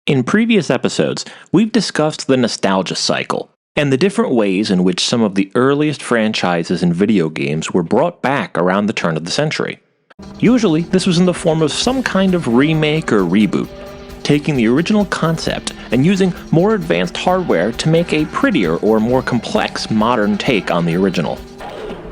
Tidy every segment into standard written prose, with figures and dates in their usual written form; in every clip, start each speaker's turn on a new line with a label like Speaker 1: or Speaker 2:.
Speaker 1: In previous episodes, we've discussed the nostalgia cycle, and the different ways in which some of the earliest franchises in video games were brought back around the turn of the century. Usually, this was in the form of some kind of remake or reboot, taking the original concept and using more advanced hardware to make a prettier or more complex modern take on the original.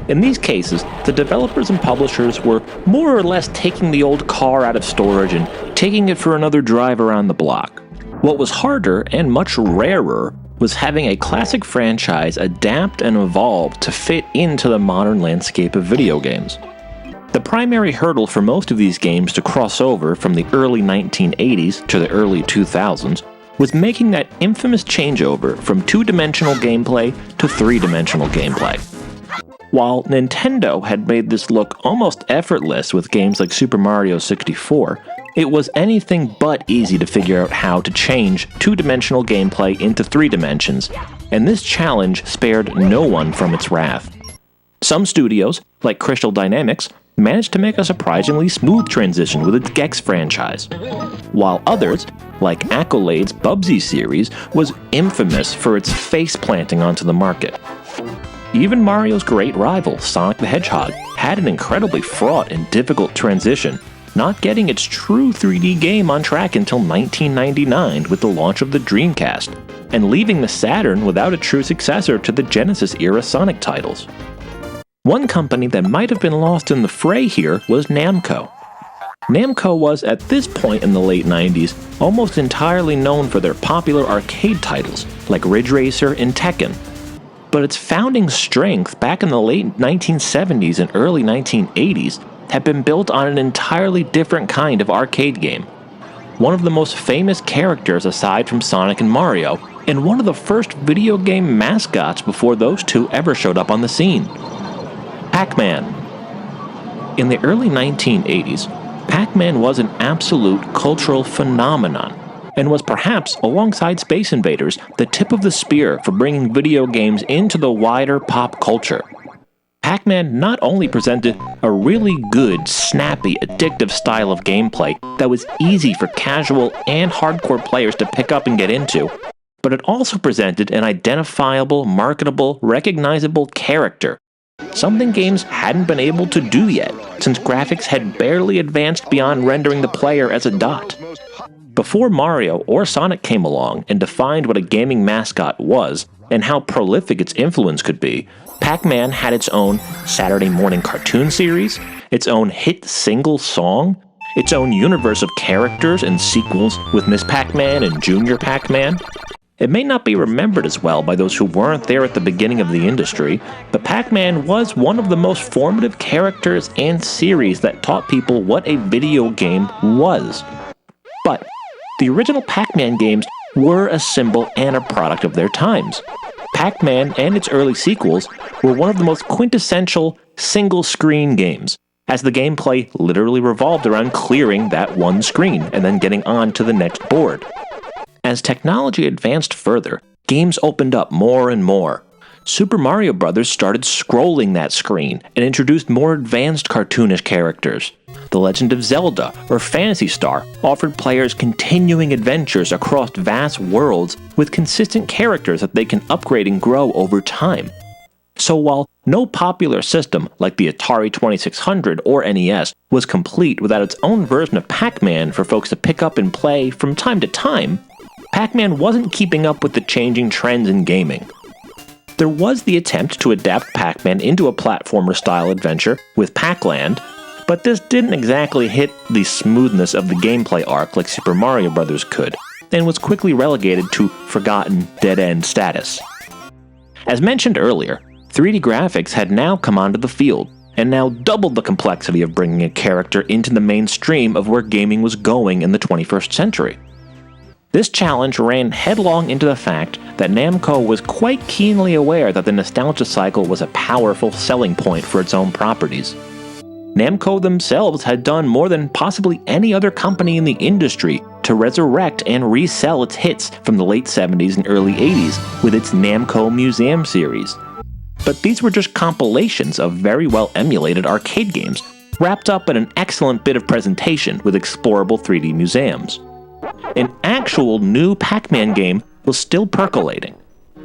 Speaker 1: In these cases, the developers and publishers were more or less taking the old car out of storage and taking it for another drive around the block. What was harder and much rarer was having a classic franchise adapt and evolve to fit into the modern landscape of video games. The primary hurdle for most of these games to cross over from the early 1980s to the early 2000s was making that infamous changeover from two-dimensional gameplay to three-dimensional gameplay. While Nintendo had made this look almost effortless with games like Super Mario 64, it was anything but easy to figure out how to change two-dimensional gameplay into three dimensions, and this challenge spared no one from its wrath. Some studios, like Crystal Dynamics, managed to make a surprisingly smooth transition with its Gex franchise, while others, like Accolade's Bubsy series, was infamous for its face planting onto the market. Even Mario's great rival, Sonic the Hedgehog, had an incredibly fraught and difficult transition, not getting its true 3D game on track until 1999 with the launch of the Dreamcast, and leaving the Saturn without a true successor to the Genesis-era Sonic titles. One company that might have been lost in the fray here was Namco. Namco was, at this point in the late 90s, almost entirely known for their popular arcade titles, like Ridge Racer and Tekken. But its founding strength back in the late 1970s and early 1980s had been built on an entirely different kind of arcade game. One of the most famous characters aside from Sonic and Mario, and one of the first video game mascots before those two ever showed up on the scene. Pac-Man. In the early 1980s, Pac-Man was an absolute cultural phenomenon, and was perhaps, alongside Space Invaders, the tip of the spear for bringing video games into the wider pop culture. Pac-Man not only presented a really good, snappy, addictive style of gameplay that was easy for casual and hardcore players to pick up and get into, but it also presented an identifiable, marketable, recognizable character, something games hadn't been able to do yet, since graphics had barely advanced beyond rendering the player as a dot. Before Mario or Sonic came along and defined what a gaming mascot was and how prolific its influence could be, Pac-Man had its own Saturday morning cartoon series, its own hit single song, its own universe of characters and sequels with Miss Pac-Man and Junior Pac-Man. It may not be remembered as well by those who weren't there at the beginning of the industry, but Pac-Man was one of the most formative characters and series that taught people what a video game was. But the original Pac-Man games were a symbol and a product of their times. Pac-Man and its early sequels were one of the most quintessential single-screen games, as the gameplay literally revolved around clearing that one screen and then getting on to the next board. As technology advanced further, games opened up more and more. Super Mario Bros. Started scrolling that screen and introduced more advanced cartoonish characters. The Legend of Zelda or Phantasy Star offered players continuing adventures across vast worlds with consistent characters that they can upgrade and grow over time. So while no popular system like the Atari 2600 or NES was complete without its own version of Pac-Man for folks to pick up and play from time to time, Pac-Man wasn't keeping up with the changing trends in gaming. There was the attempt to adapt Pac-Man into a platformer-style adventure with Pac-Land, but this didn't exactly hit the smoothness of the gameplay arc like Super Mario Bros. Could, and was quickly relegated to forgotten, dead-end status. As mentioned earlier, 3D graphics had now come onto the field, and now doubled the complexity of bringing a character into the mainstream of where gaming was going in the 21st century. This challenge ran headlong into the fact that Namco was quite keenly aware that the nostalgia cycle was a powerful selling point for its own properties. Namco themselves had done more than possibly any other company in the industry to resurrect and resell its hits from the late 70s and early 80s with its Namco Museum series. But these were just compilations of very well emulated arcade games, wrapped up in an excellent bit of presentation with explorable 3D museums. an actual new Pac-Man game was still percolating.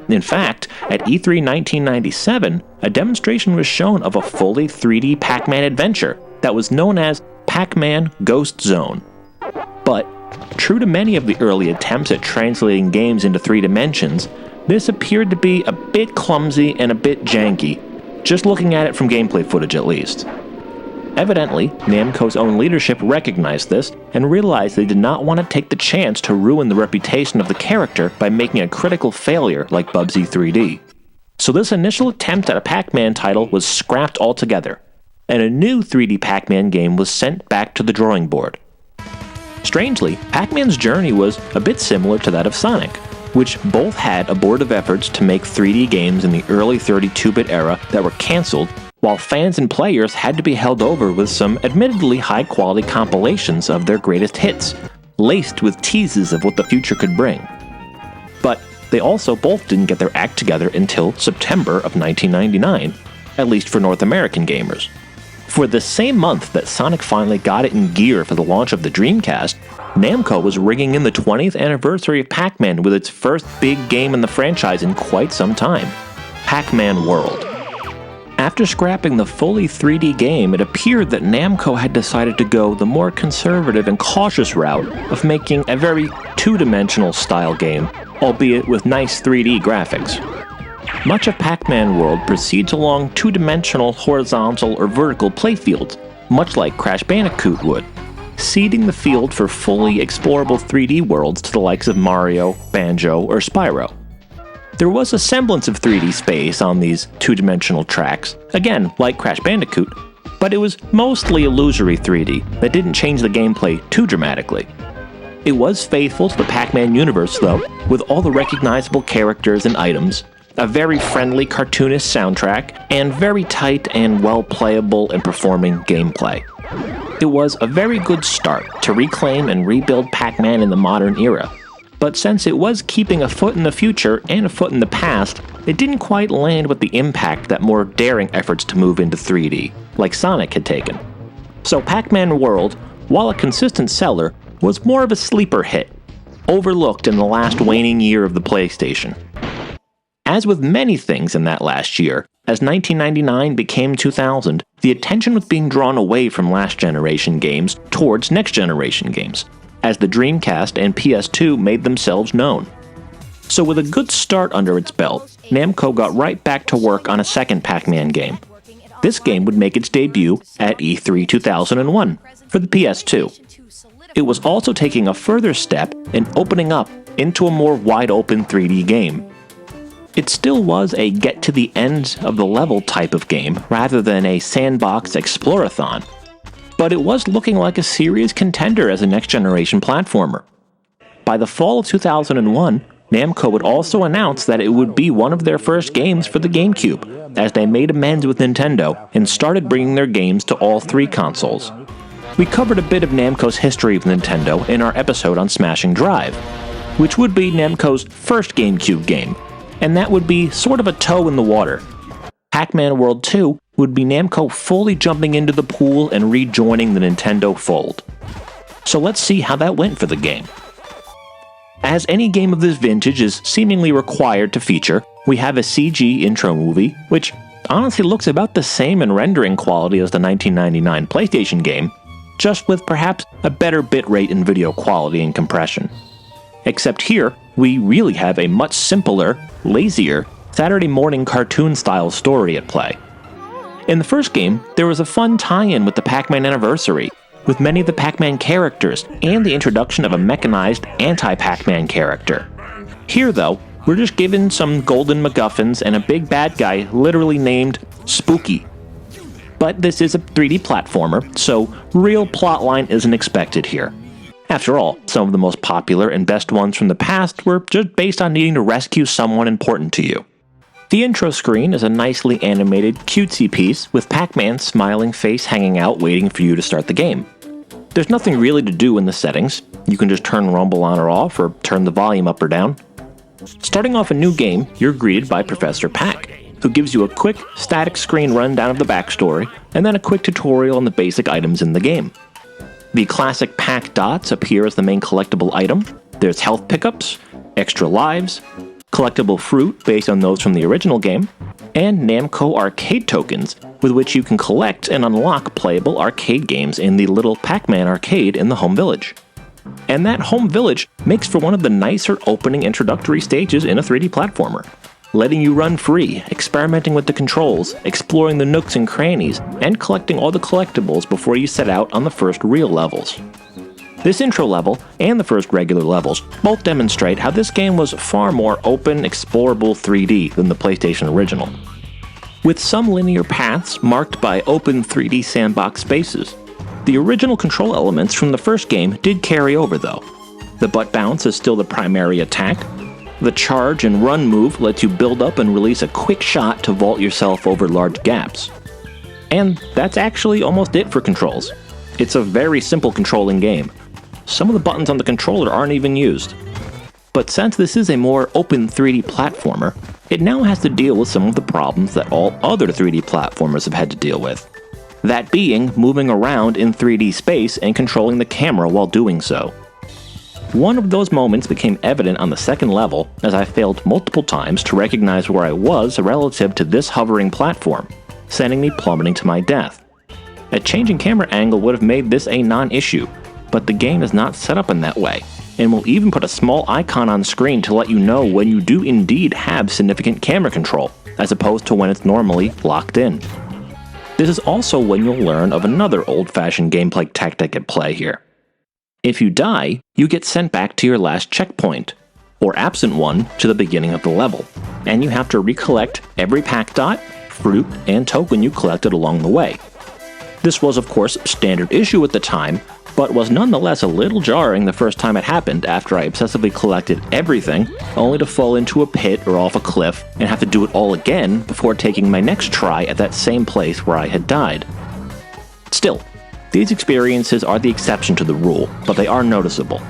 Speaker 1: In fact, at E3 1997, a demonstration was shown of a fully 3D Pac-Man adventure that was known as Pac-Man Ghost Zone. But, true to many of the early attempts at translating games into 3 dimensions, this appeared to be a bit clumsy and a bit janky, just looking at it from gameplay footage at least. Evidently, Namco's own leadership recognized this and realized they did not want to take the chance to ruin the reputation of the character by making a critical failure like Bubsy 3D. So this initial attempt at a Pac-Man title was scrapped altogether, and a new 3D Pac-Man game was sent back to the drawing board. Strangely, Pac-Man's journey was a bit similar to that of Sonic, which both had abortive efforts to make 3D games in the early 32-bit era that were cancelled, while fans and players had to be held over with some admittedly high-quality compilations of their greatest hits, laced with teases of what the future could bring. But they also both didn't get their act together until September of 1999, at least for North American gamers. For the same month that Sonic finally got it in gear for the launch of the Dreamcast, Namco was ringing in the 20th anniversary of Pac-Man with its first big game in the franchise in quite some time, Pac-Man World. After scrapping the fully 3D game, it appeared that Namco had decided to go the more conservative and cautious route of making a very two-dimensional style game, albeit with nice 3D graphics. Much of Pac-Man World proceeds along two-dimensional horizontal or vertical playfields, much like Crash Bandicoot would, seeding the field for fully explorable 3D worlds to the likes of Mario, Banjo, or Spyro. There was a semblance of 3D space on these two-dimensional tracks, again, like Crash Bandicoot, but it was mostly illusory 3D that didn't change the gameplay too dramatically. It was faithful to the Pac-Man universe, though, with all the recognizable characters and items, a very friendly cartoonist soundtrack, and very tight and well-playable and performing gameplay. It was a very good start to reclaim and rebuild Pac-Man in the modern era. But since it was keeping a foot in the future and a foot in the past, it didn't quite land with the impact that more daring efforts to move into 3D, like Sonic had taken. So Pac-Man World, while a consistent seller, was more of a sleeper hit, overlooked in the last waning year of the PlayStation. As with many things in that last year, as 1999 became 2000, the attention was being drawn away from last-generation games towards next-generation games, as the Dreamcast and PS2 made themselves known. So with a good start under its belt, Namco got right back to work on a second Pac-Man game. This game would make its debut at E3 2001 for the PS2. It was also taking a further step in opening up into a more wide-open 3D game. It still was a get-to-the-end-of-the-level type of game rather than a sandbox explorathon, but it was looking like a serious contender as a next-generation platformer. By the fall of 2001, Namco would also announce that it would be one of their first games for the GameCube, as they made amends with Nintendo and started bringing their games to all 3 consoles. We covered a bit of Namco's history with Nintendo in our episode on Smashing Drive, which would be Namco's first GameCube game, and that would be sort of a toe in the water. Pac-Man World 2 would be Namco fully jumping into the pool and rejoining the Nintendo fold. So let's see how that went for the game. As any game of this vintage is seemingly required to feature, we have a CG intro movie, which honestly looks about the same in rendering quality as the 1999 PlayStation game, just with perhaps a better bitrate and video quality and compression. Except here, we really have a much simpler, lazier, Saturday morning cartoon-style story at play. In the first game, there was a fun tie-in with the Pac-Man anniversary, with many of the Pac-Man characters and the introduction of a mechanized anti-Pac-Man character. Here, though, we're just given some golden MacGuffins and a big bad guy literally named Spooky. But this is a 3D platformer, so real plotline isn't expected here. After all, some of the most popular and best ones from the past were just based on needing to rescue someone important to you. The intro screen is a nicely animated, cutesy piece with Pac-Man's smiling face hanging out waiting for you to start the game. There's nothing really to do in the settings. You can just turn Rumble on or off, or turn the volume up or down. Starting off a new game, you're greeted by Professor Pac, who gives you a quick, static screen rundown of the backstory, and then a quick tutorial on the basic items in the game. The classic pack dots appear as the main collectible item. There's health pickups, extra lives, collectible fruit based on those from the original game, and Namco arcade tokens, with which you can collect and unlock playable arcade games in the little Pac-Man arcade in the home village. And that home village makes for one of the nicer opening introductory stages in a 3D platformer, letting you run free, experimenting with the controls, exploring the nooks and crannies, and collecting all the collectibles before you set out on the first real levels. This intro level, and the first regular levels, both demonstrate how this game was far more open, explorable 3D than the PlayStation original. With some linear paths marked by open 3D sandbox spaces. The original control elements from the first game did carry over though. The butt bounce is still the primary attack. The charge and run move lets you build up and release a quick shot to vault yourself over large gaps. And that's actually almost it for controls. It's a very simple controlling game. Some of the buttons on the controller aren't even used. But since this is a more open 3D platformer, it now has to deal with some of the problems that all other 3D platformers have had to deal with. That being moving around in 3D space and controlling the camera while doing so. One of those moments became evident on the second level as I failed multiple times to recognize where I was relative to this hovering platform, sending me plummeting to my death. A change in camera angle would have made this a non-issue, but the game is not set up in that way, and will even put a small icon on screen to let you know when you do indeed have significant camera control, as opposed to when it's normally locked in. This is also when you'll learn of another old-fashioned gameplay tactic at play here. If you die, you get sent back to your last checkpoint, or absent one to the beginning of the level, and you have to recollect every pack dot, fruit, and token you collected along the way. This was of course standard issue at the time, but was nonetheless a little jarring the first time it happened after I obsessively collected everything, only to fall into a pit or off a cliff and have to do it all again before taking my next try at that same place where I had died. Still, these experiences are the exception to the rule, but they are noticeable.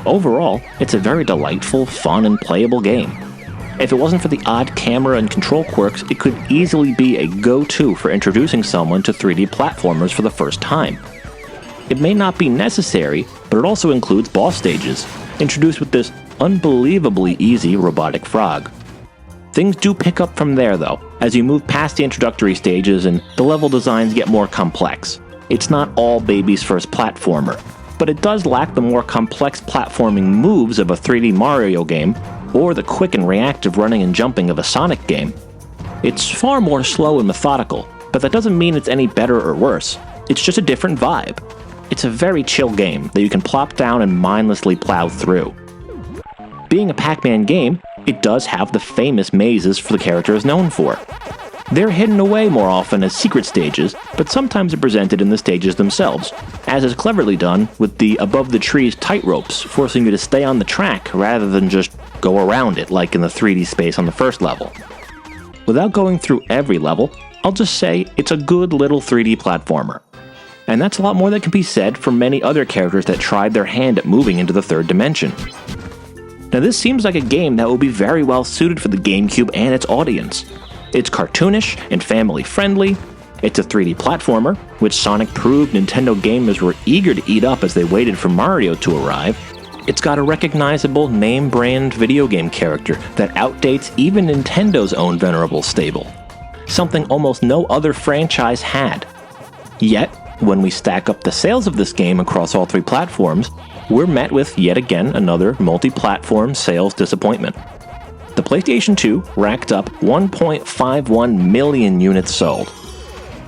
Speaker 1: Overall, it's a very delightful, fun, and playable game. If it wasn't for the odd camera and control quirks, it could easily be a go-to for introducing someone to 3D platformers for the first time. It may not be necessary, but it also includes boss stages, introduced with this unbelievably easy robotic frog. Things do pick up from there though, as you move past the introductory stages and the level designs get more complex. It's not all baby's first platformer, but it does lack the more complex platforming moves of a 3D Mario game, or the quick and reactive running and jumping of a Sonic game. It's far more slow and methodical, but that doesn't mean it's any better or worse. It's just a different vibe. It's a very chill game that you can plop down and mindlessly plow through. Being a Pac-Man game, it does have the famous mazes for the character is known for. They're hidden away more often as secret stages, but sometimes are presented in the stages themselves, as is cleverly done with the above-the-trees tightropes, forcing you to stay on the track rather than just go around it like in the 3D space on the first level. Without going through every level, I'll just say it's a good little 3D platformer. And that's a lot more that can be said for many other characters that tried their hand at moving into the third dimension. Now this seems like a game that will be very well suited for the GameCube and its audience. It's cartoonish and family-friendly, it's a 3D platformer, which Sonic proved Nintendo gamers were eager to eat up as they waited for Mario to arrive. It's got a recognizable name-brand video game character that outdates even Nintendo's own venerable stable. Something almost no other franchise had. Yet, when we stack up the sales of this game across all three platforms, we're met with yet again another multi-platform sales disappointment. The PlayStation 2 racked up 1.51 million units sold.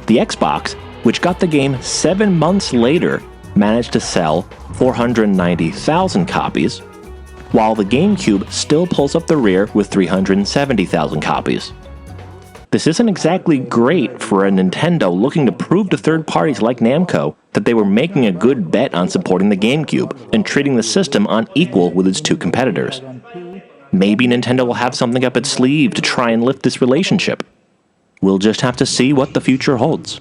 Speaker 1: The Xbox, which got the game 7 months later, managed to sell 490,000 copies, while the GameCube still pulls up the rear with 370,000 copies. This isn't exactly great for a Nintendo looking to prove to third parties like Namco that they were making a good bet on supporting the GameCube and treating the system on equal with its two competitors. Maybe Nintendo will have something up its sleeve to try and lift this relationship. We'll just have to see what the future holds.